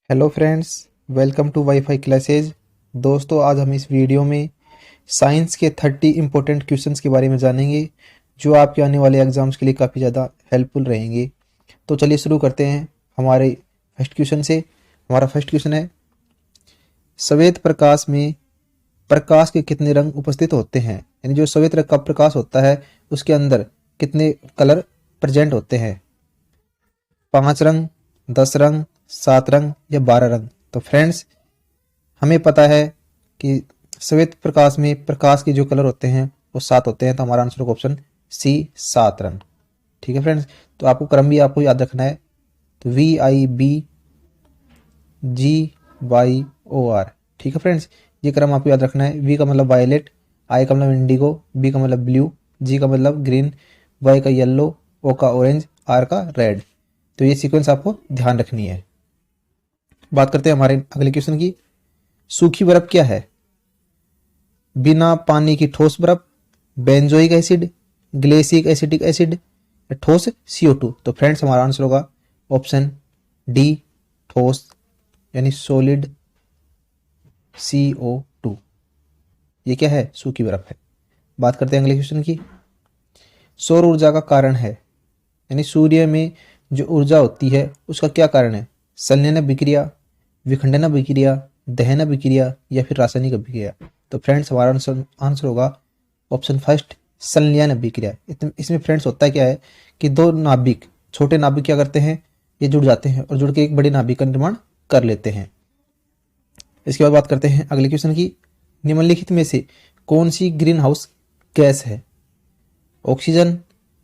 Hello friends, welcome to wifi classes. दोस्तों, आज हम इस वीडियो में साइंस के 30 इम्पोर्टेंट क्वेश्चंस के बारे में जानेंगे जो आपके आने वाले एग्जाम्स के लिए काफ़ी ज़्यादा हेल्पफुल रहेंगे। तो चलिए शुरू करते हैं हमारे फर्स्ट क्वेश्चन से। हमारा फर्स्ट क्वेश्चन है, श्वेत प्रकाश में प्रकाश के कितने रंग उपस्थित होते हैं? यानी जो श्वेत रंग का प्रकाश होता है उसके अंदर कितने कलर प्रेजेंट होते हैं? 5 रंग, 10 रंग, 7 रंग या 12 रंग? तो फ्रेंड्स, हमें पता है कि श्वेत प्रकाश में प्रकाश के जो कलर होते हैं वो 7 होते हैं। तो हमारा आंसर होगा ऑप्शन सी, 7 रंग। ठीक है फ्रेंड्स, तो आपको क्रम भी आपको याद रखना है। तो VIBGYOR। ठीक है फ्रेंड्स, ये क्रम आपको याद रखना है। वी का मतलब वायलेट, आई का मतलब इंडिगो, बी का मतलब ब्लू, जी का मतलब ग्रीन, वाई का येलो, ओ का ऑरेंज, आर का रेड। तो ये सीक्वेंस आपको ध्यान रखनी है। बात करते हैं हमारे अगले क्वेश्चन की। सूखी बर्फ क्या है? बिना पानी की ठोस बर्फ, बेंजोइक एसिड, ग्लेसिक एसिटिक एसिड या ठोस CO2? तो फ्रेंड्स, हमारा आंसर होगा ऑप्शन डी, ठोस यानी सॉलिड CO2। ये क्या है? सूखी बर्फ है। बात करते हैं अगले क्वेश्चन की। सौर ऊर्जा का कारण है, यानी सूर्य में जो ऊर्जा होती है उसका क्या कारण है? संलयन अभिक्रिया, विखंडन अभिक्रिया, दहन अभिक्रिया या फिर रासायनिक अभिक्रिया? तो फ्रेंड्स, हमारा आंसर होगा ऑप्शन फर्स्ट, संलयन अभिक्रिया। इसमें फ्रेंड्स होता है क्या है कि दो नाभिक, छोटे नाभिक क्या करते हैं, ये जुड़ जाते हैं और जुड़ के एक बड़ी नाभिक का निर्माण कर लेते हैं। इसके बाद बात करते हैं अगले क्वेश्चन की। निम्नलिखित में से कौन सी ग्रीन हाउस गैस है? ऑक्सीजन,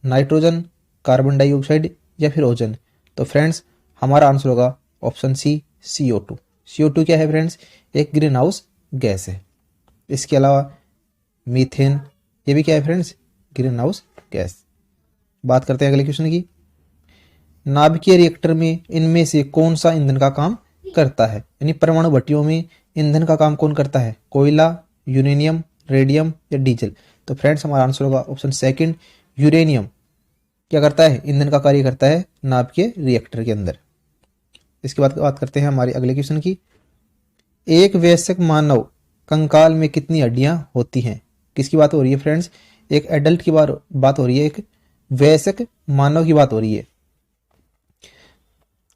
नाइट्रोजन, कार्बन डाइऑक्साइड या फिर ओजोन? तो फ्रेंड्स, हमारा आंसर होगा ऑप्शन सी, CO2। CO2 क्या है फ्रेंड्स? एक ग्रीन हाउस गैस है। इसके अलावा मीथेन, ये भी क्या है फ्रेंड्स? Green house gas. बात करते हैं अगले क्वेश्चन की। नाभिकीय रिएक्टर में इनमें से कौन सा ईंधन का काम करता है? यानी परमाणु भट्टियों में ईंधन का काम कौन करता है? कोयला, यूरेनियम, रेडियम या डीजल? तो फ्रेंड्स, हमारा आंसर होगा ऑप्शन सेकंड, यूरेनियम क्या करता है? ईंधन का कार्य करता है नाभिकीय रिएक्टर के अंदर। इसके बाद बात करते हैं हमारे अगले क्वेश्चन की। एक वयस्क मानव कंकाल में कितनी हड्डियां होती हैं? किसकी बात हो रही है फ्रेंड्स? एक एडल्ट की बात हो रही है, एक वयस्क मानव की बात हो रही है।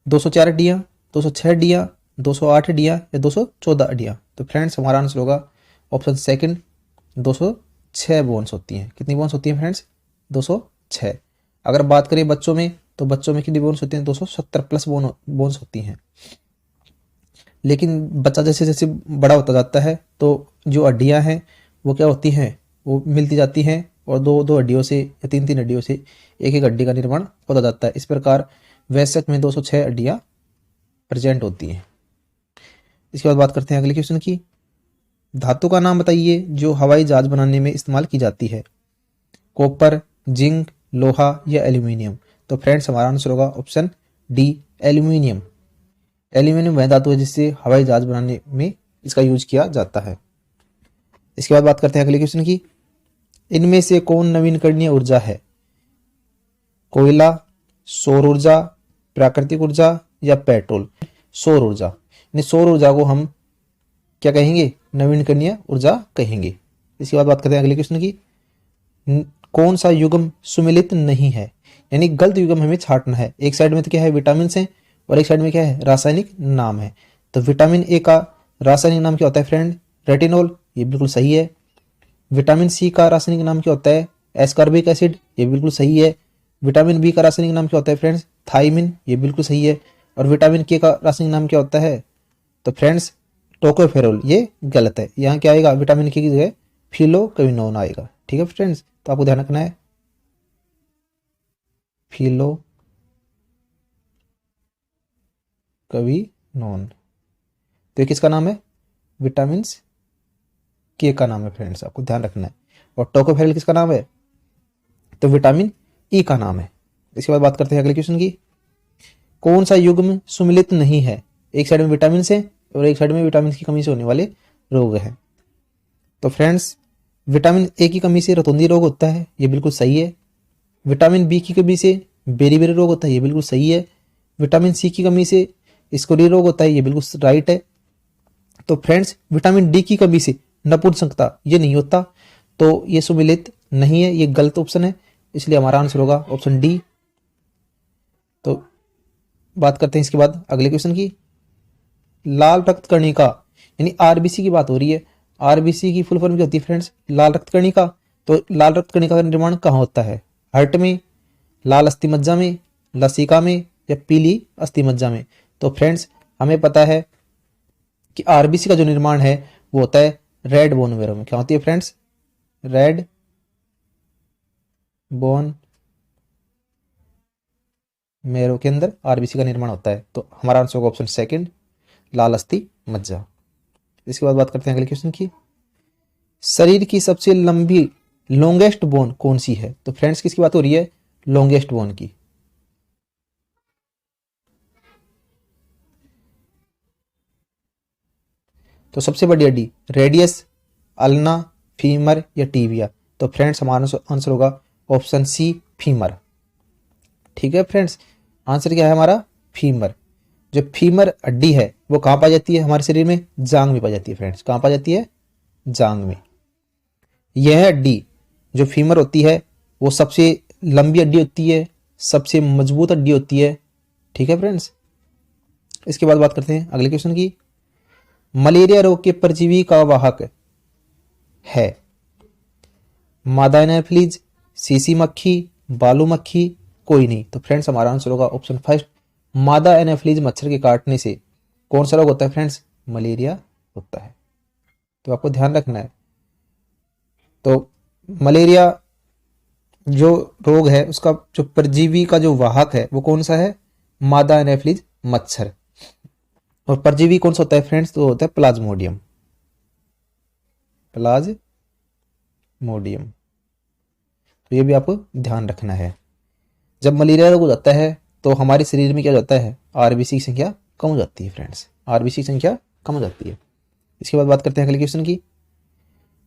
204 हड्डियां, 206 हड्डियां, 208 हड्डियां या 214 हड्डियां? तो फ्रेंड्स, हमारा आंसर होगा ऑप्शन सेकंड, 206 बोन्स होती हैं। कितनी बोन्स होती हैं फ्रेंड्स? 206। अगर बात करें बच्चों में, तो बच्चों में कितनी बोन्स होती हैं? 270 प्लस बोन्स होती हैं। लेकिन बच्चा जैसे जैसे बड़ा होता जाता है तो जो हड्डियां हैं वो क्या होती हैं? वो मिलती जाती हैं और दो दो हड्डियों से या तीन तीन हड्डियों से एक एक हड्डी का निर्माण होता जाता है। इस प्रकार वयस्क में 206 हड्डियां प्रेजेंट होती हैं। इसके बाद बात करते हैं अगले क्वेश्चन की। धातु का नाम बताइए जो हवाई जहाज बनाने में इस्तेमाल की जाती है। कॉपर, जिंक, लोहा या एल्यूमिनियम? तो फ्रेंड्स, हमारा आंसर होगा ऑप्शन डी, एल्यूमिनियम। एल्यूमिनियम वह धातु है जिससे हवाई जहाज बनाने में इसका यूज किया जाता है। इसके बाद बात करते हैं अगले क्वेश्चन की। इनमें से कौन नवीनकरणीय ऊर्जा है? कोयला, सौर ऊर्जा, प्राकृतिक ऊर्जा या पेट्रोल? सौर ऊर्जा, यानी सौर ऊर्जा को हम क्या कहेंगे? नवीनकरणीय ऊर्जा कहेंगे। इसके बाद बात करते हैं अगले क्वेश्चन की। कौन सा युग्म सुमेलित नहीं है? यानी गलत युग्म हमें छांटना है। एक साइड में तो क्या है? विटामिन है और एक साइड में क्या है? रासायनिक नाम है। तो विटामिन ए का रासायनिक नाम क्या होता है फ्रेंड? रेटिनॉल, ये बिल्कुल सही है। विटामिन सी का रासायनिक नाम क्या होता है? एस्कॉर्बिक एसिड, ये बिल्कुल सही है। विटामिन बी का रासायनिक नाम क्या होता है फ्रेंड्स? थाइमिन, ये बिल्कुल सही है। और विटामिन के का रासायनिक नाम क्या होता है? तो फ्रेंड्स, टोकोफेरोल, ये गलत है। यहाँ क्या आएगा? विटामिन के की जगह फिलोक्विनोन आएगा। ठीक है फ्रेंड्स, तो आपको ध्यान रखना है, फिलोक्विनोन। तो ये किसका नाम है? विटामिन के का नाम है फ्रेंड्स, आपको ध्यान रखना है। और टोकोफेरोल किसका नाम है? तो विटामिन ई का नाम है। इसके बाद बात करते हैं अगले क्वेश्चन की। कौन सा युग्म सुमेलित नहीं है? एक साइड में विटामिन से और एक साइड में विटामिन की कमी से होने वाले रोग हैं। तो फ्रेंड्स, विटामिन ए की कमी से रतौंधी रोग होता है, ये बिल्कुल सही है। विटामिन बी की कमी से बेरी बेरी रोग होता है, ये बिल्कुल सही है। विटामिन सी की कमी से इसको रोग होता है, ये बिल्कुल राइट है। तो फ्रेंड्स विटामिन डी की कमी से नपुंसकता ये नहीं होता, तो ये सुमिलित नहीं है, ये गलत ऑप्शन है, इसलिए हमारा आंसर होगा ऑप्शन डी। तो बात करते हैं इसके बाद अगले क्वेश्चन की। लाल रक्त कणिका यानी आरबीसी की बात हो रही है। आरबीसी की फुल फॉर्म क्या होती है फ्रेंड्स? लाल रक्त कणिका। तो लाल रक्त कणिका का निर्माण कहाँ होता है? हार्ट में, लाल अस्थि मज्जा में, लसिका में या पीली अस्थि मज्जा में? तो फ्रेंड्स हमें पता है कि आरबीसी का जो निर्माण है वो होता है रेड बोन मेरो में। क्या होती है फ्रेंड्स? रेड बोन मेरो के अंदर आरबीसी का निर्माण होता है। तो हमारा आंसर होगा ऑप्शन सेकंड, लाल अस्थि मज्जा। इसके बाद बात करते हैं अगले क्वेश्चन की। शरीर की सबसे लंबी लॉन्गेस्ट बोन कौन सी है? तो फ्रेंड्स किसकी बात हो रही है? लॉन्गेस्ट बोन की। तो सबसे बड़ी हड्डी रेडियस, अल्ना, फीमर या टीबिया? तो फ्रेंड्स हमारा आंसर होगा ऑप्शन सी, फीमर। ठीक है फ्रेंड्स, आंसर क्या है हमारा? फीमर। जो फीमर हड्डी है वो कहाँ पाई जाती है हमारे शरीर में? जांग में पाई जाती है फ्रेंड्स। कहाँ पाई जाती है? जांग में। यह हड्डी जो फीमर होती है वो सबसे लंबी हड्डी होती है, सबसे मजबूत हड्डी होती है। ठीक है फ्रेंड्स, इसके बाद बात करते हैं अगले क्वेश्चन की। मलेरिया रोग के परजीवी का वाहक है मादा एनाफिलीज, सीसी मक्खी, बालू मक्खी, कोई नहीं? तो फ्रेंड्स हमारा आंसर होगा ऑप्शन फर्स्ट, मादा एनाफिलीज मच्छर के काटने से कौन सा रोग होता है फ्रेंड्स? मलेरिया होता है। तो आपको ध्यान रखना है। तो मलेरिया जो रोग है उसका जो परजीवी का जो वाहक है वो कौन सा है? मादा एनाफिलीज मच्छर। और परजीवी कौन सा होता है फ्रेंड्स? तो होता है प्लाज्मोडियम। प्लाज्मोडियम। तो ये भी आपको ध्यान रखना है। जब मलेरिया रोग हो जाता है तो हमारे शरीर में क्या जाता है? आरबीसी की संख्या कम हो जाती है फ्रेंड्स। आरबीसी की संख्या कम हो जाती है। इसके बाद बात करते हैं अगले क्वेश्चन की।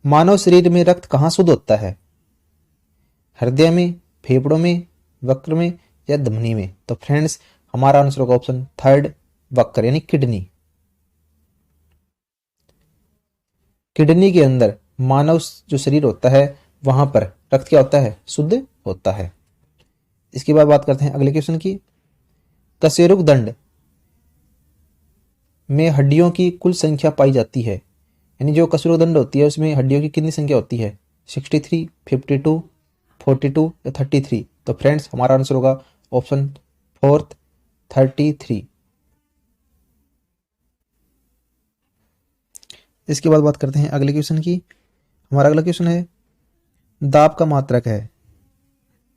मानव शरीर में रक्त कहाँ शुद्ध होता है? हृदय में, फेफड़ों में, वक्र में या धमनी में? तो फ्रेंड्स हमारा आंसर होगा ऑप्शन थर्ड, वक्र यानी किडनी। किडनी के अंदर मानव जो शरीर होता है वहां पर रक्त क्या होता है? शुद्ध होता है। इसके बाद बात करते हैं अगले क्वेश्चन की। कशेरुक दंड में हड्डियों की कुल संख्या पाई जाती है, यानी जो कशेरुक दंड होती है उसमें हड्डियों की कितनी संख्या होती है? 63, 52, 42 या 33? तो फ्रेंड्स हमारा आंसर होगा ऑप्शन फोर्थ, 33। इसके बाद बात करते हैं अगले क्वेश्चन की। हमारा अगला क्वेश्चन है दाब का मात्रक है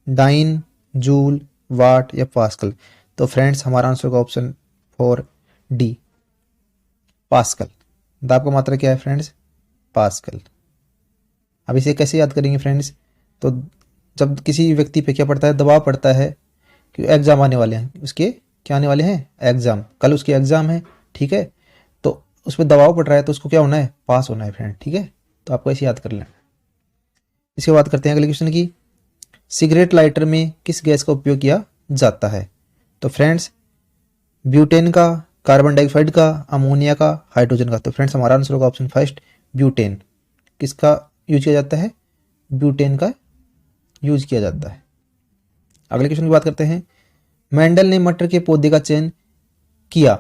डाइन, जूल, वाट या पास्कल? तो फ्रेंड्स हमारा आंसर होगा ऑप्शन 4 डी, पास्कल। दाब का मात्रक क्या है फ्रेंड्स? पास्कल। अब इसे कैसे याद करेंगे फ्रेंड्स? तो जब किसी व्यक्ति पे क्या पड़ता है? दबाव पड़ता है कि एग्जाम आने वाले हैं, उसके क्या आने वाले हैं? एग्जाम। कल उसके एग्जाम है, ठीक है, तो उस पर दबाव पड़ रहा है तो उसको क्या होना है? पास होना है फ्रेंड। ठीक है, तो आपको ऐसे याद कर लेना। इसके बाद करते हैं अगले क्वेश्चन की। सिगरेट लाइटर में किस गैस का उपयोग किया जाता है? तो फ्रेंड्स ब्यूटेन का, कार्बन डाइऑक्साइड का, अमोनिया का, हाइड्रोजन का? तो फ्रेंड्स हमारा आंसर होगा ऑप्शन फर्स्ट, ब्यूटेन। किसका यूज किया जाता है? ब्यूटेन का यूज किया जाता है। अगले क्वेश्चन की बात करते हैं। मेंडल ने मटर के पौधे का चयन किया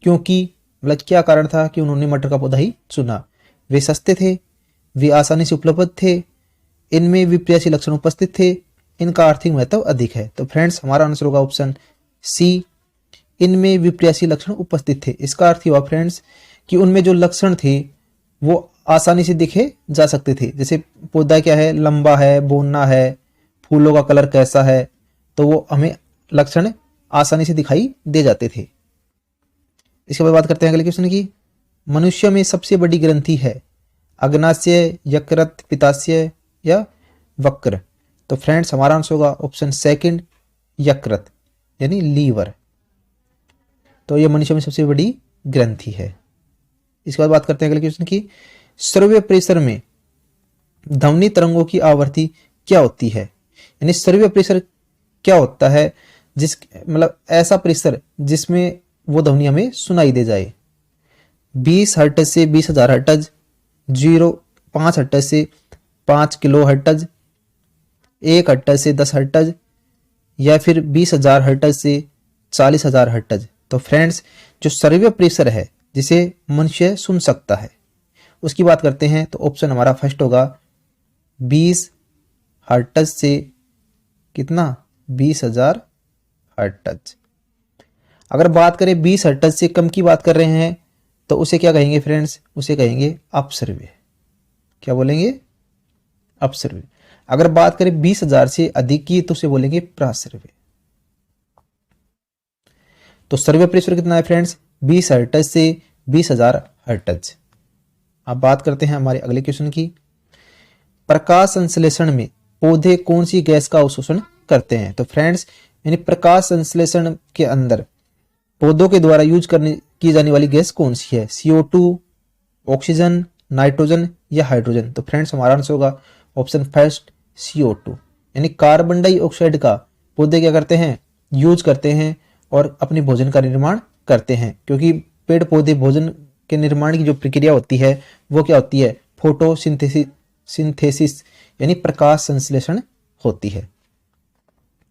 क्योंकि, मतलब क्या कारण था कि उन्होंने मटर का पौधा ही चुना? वे सस्ते थे, वे आसानी से उपलब्ध थे, इनमें विप्रियासी लक्षण उपस्थित थे, इनका आर्थिक महत्व अधिक है? तो फ्रेंड्स हमारा आंसर होगा ऑप्शन सी, इनमें विप्रियासी लक्षण उपस्थित थे। इसका अर्थ हुआ फ्रेंड्स कि उनमें जो लक्षण थे वो आसानी से दिखे जा सकते थे। जैसे पौधा क्या है? लंबा है, बोना है, फूलों का कलर कैसा है, तो वो हमें लक्षण आसानी से दिखाई दे जाते थे। इसके बाद बात करते हैं अगले क्वेश्चन की। मनुष्य में सबसे बड़ी ग्रंथि है अग्नाशय, यकृत, पित्ताशय या वक्र? तो फ्रेंड्स हमारा आंसर होगा ऑप्शन सेकंड, यकृत यानी लीवर। तो ये मनुष्य में सबसे बड़ी ग्रंथि है। इसके बाद बात करते हैं अगले क्वेश्चन की। श्रव्य प्रेशर में ध्वनि तरंगों की आवृत्ति क्या होती है? यानी श्रव्य प्रेशर क्या होता है? मतलब ऐसा प्रेशर जिसमें वो ध्वनि हमें सुनाई दे जाए। 20 हर्ट्ज से 20,000 हर्ट्ज, 5 हर्ट्ज से 5 किलो हर्ट्ज, 1 हर्ट्ज से 10 हर्ट्ज, या फिर 20,000 हर्ट्ज से 40,000 हर्ट्ज। तो फ्रेंड्स, जो सर्वे प्रेशर है जिसे मनुष्य सुन सकता है उसकी बात करते हैं, तो ऑप्शन हमारा फर्स्ट होगा 20 हर्ट्ज से कितना, 20,000 हर्ट्ज। अगर बात करें 20 हर्ट्ज से कम की बात कर रहे हैं तो उसे क्या कहेंगे फ्रेंड्स, उसे कहेंगे अपसर्वे। क्या बोलेंगे, अपसर्वे। अगर बात करें 20,000 से अधिक की तो उसे बोलेंगे प्रासर्वे। तो सर्वे प्रेशर कितना है फ्रेंड्स, 20 हर्ट्ज से 20,000 हर्ट्ज। अब बात करते हैं हमारे अगले क्वेश्चन की। प्रकाश संश्लेषण में पौधे कौन सी गैस का अवशोषण करते हैं? तो फ्रेंड्स, यानी प्रकाश संश्लेषण के अंदर पौधों के द्वारा यूज की जाने वाली गैस कौन सी है? CO2, ऑक्सीजन, नाइट्रोजन या हाइड्रोजन? तो फ्रेंड्स, हमारा आंसर होगा ऑप्शन फर्स्ट, CO2। यानी कार्बन डाइऑक्साइड का पौधे क्या करते हैं, यूज करते हैं और अपने भोजन का निर्माण करते हैं, क्योंकि पेड़ पौधे भोजन के निर्माण की जो प्रक्रिया होती है वो क्या होती है, फोटोसिंथेसिस यानी प्रकाश संश्लेषण होती है।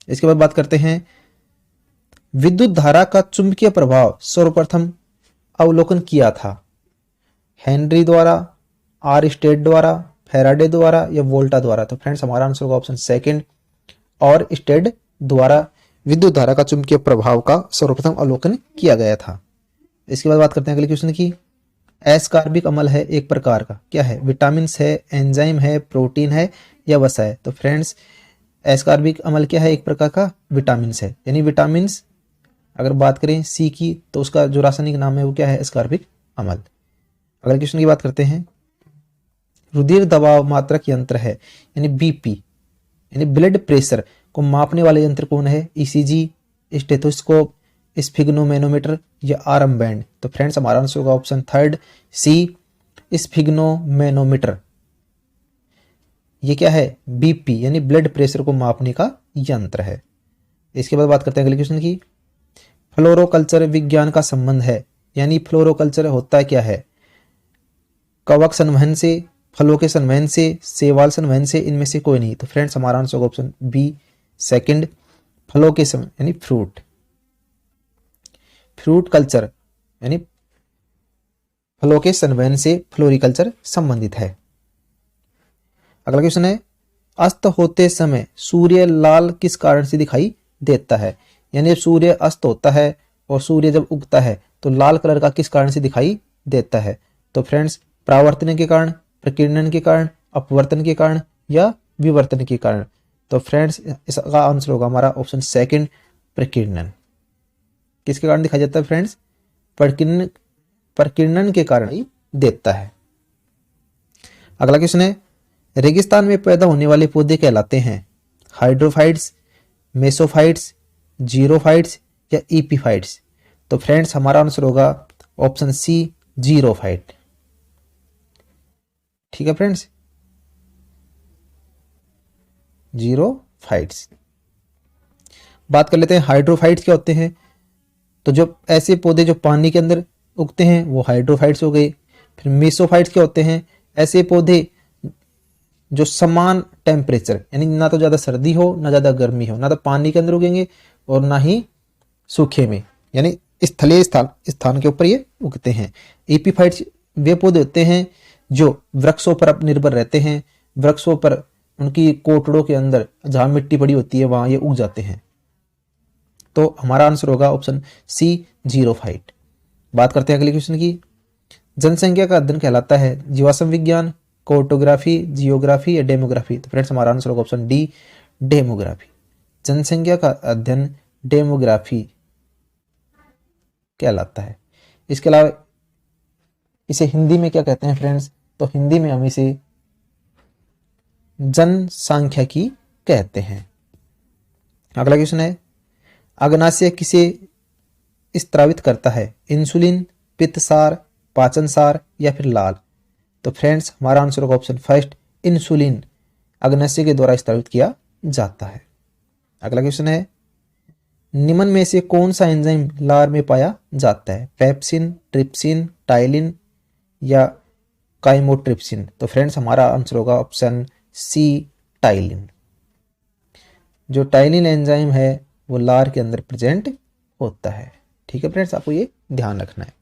इसके बाद बात करते हैं, विद्युत धारा का चुंबकीय प्रभाव सर्वप्रथम अवलोकन किया था? हेनरी द्वारा, आर स्टेट द्वारा, फैराडे द्वारा या वोल्टा द्वारा? तो फ्रेंड्स, हमारा आंसर होगा ऑप्शन सेकंड, और स्टेट द्वारा विद्युत धारा का चुंबकीय प्रभाव का सर्वप्रथम अवलोकन किया गया था। इसके बाद बात करते हैं अगले क्वेश्चन की। एस्कार्बिक अम्ल है एक प्रकार का, क्या है? विटामिन है, एंजाइम है, प्रोटीन है या वसा है? तो फ्रेंड्स, एस्कार्बिक अम्ल क्या है? एक प्रकार का विटामिन है। यानी विटामिन अगर बात करें सी की तो उसका जो रासायनिक नाम है वो क्या है? एस्कार्बिक अम्ल। अगले क्वेश्चन की बात करते हैं, रुधिर दबाव मात्रक यंत्र है यानी बीपी यानी ब्लड प्रेशर को मापने वाले यंत्र कौन है? ECG, स्टेथोस्कोप, स्फिग्नोमेनोमीटर या आर्म बैंड? तो फ्रेंड्स, हमारा आंसर होगा ऑप्शन थर्ड, सी, स्फिग्नोमेनोमीटर। ये क्या है? बीपी यानी ब्लड प्रेशर को मापने का यंत्र है। इसके बाद बात करते हैं अगले क्वेश्चन की। फ्लोरोकल्चर विज्ञान का संबंध है, यानी फ्लोरोकल्चर होता क्या है? कवक संवहन से, फलों के संवहन से, शैवाल संवहन से, इनमें से कोई नहीं? तो फ्रेंड्स, हमारा आंसर होगा ऑप्शन बी सेकंड, फलों के संवहन यानी फ्रूट कल्चर यानी फलों के संवहन से फ्लोरिकल्चर संबंधित है। अगला क्वेश्चन है, अस्त होते समय सूर्य लाल किस कारण से दिखाई देता है? यानी जब सूर्य अस्त होता है और सूर्य जब उगता है तो लाल कलर का किस कारण से दिखाई देता है? तो फ्रेंड्स, परावर्तन के कारण, प्रकीर्णन के कारण, अपवर्तन के कारण या विवर्तन के कारण? तो फ्रेंड्स, इसका आंसर होगा हमारा ऑप्शन सेकंड, प्रकीर्णन। किसके कारण दिखाई देता है फ्रेंड्स? प्रकीर्णन के कारण ही देता है। अगला क्वेश्चन है, रेगिस्तान में पैदा होने वाले पौधे कहलाते हैं? हाइड्रोफाइट्स, मेसोफाइट्स, जीरोफाइट्स या ईपीफाइट्स? तो फ्रेंड्स, हमारा आंसर होगा ऑप्शन सी, जीरोफाइट। ठीक है फ्रेंड्स, जीरोफाइट्स। बात कर लेते हैं हाइड्रोफाइट्स क्या होते हैं। तो जो ऐसे पौधे जो पानी के अंदर उगते हैं वो हाइड्रोफाइट्स हो गए। फिर मेसोफाइट्स क्या होते हैं? ऐसे पौधे जो समान टेम्परेचर यानी ना तो ज्यादा सर्दी हो ना ज्यादा गर्मी हो, ना तो पानी के अंदर उगेंगे और ना ही सूखे में, यानी स्थलीय स्थान के ऊपर ये उगते हैं। एपीफाइट्स वे पौधे होते हैं जो वृक्षों पर निर्भर रहते हैं, वृक्षों पर उनकी कोटड़ों के अंदर जहां मिट्टी पड़ी होती है वहां ये उग जाते हैं। तो हमारा आंसर होगा ऑप्शन सी, जीरोफाइट। बात करते हैं अगले क्वेश्चन की। जनसंख्या का अध्ययन कहलाता है? जीवाश्म विज्ञान, कार्टोग्राफी, जियोग्राफी या डेमोग्राफी? तो फ्रेंड्स, हमारा आंसर होगा ऑप्शन डी, डेमोग्राफी। जनसंख्या का अध्ययन डेमोग्राफी कहलाता है। इसके अलावा इसे हिंदी में क्या कहते हैं फ्रेंड्स? तो हिंदी में हम इसे जनसांख्यिकी कहते हैं। अगला क्वेश्चन है, अग्नाशय किसे स्त्रावित करता है? इंसुलिन, पित्तसार, पाचनसार या फिर लाल? तो फ्रेंड्स, हमारा आंसर होगा ऑप्शन फर्स्ट, इंसुलिन अग्नाशय के द्वारा स्त्रावित किया जाता है। अगला क्वेश्चन है, निम्न में से कौन सा एंजाइम लार में पाया जाता है? पेप्सिन, ट्रिप्सिन, टाइलिन या काइमोट्रिप्सिन? तो फ्रेंड्स हमारा आंसर होगा ऑप्शन सी, टाइलिन। जो टाइलिन एंजाइम है वो लार के अंदर प्रेजेंट होता है। ठीक है फ्रेंड्स, आपको ये ध्यान रखना है।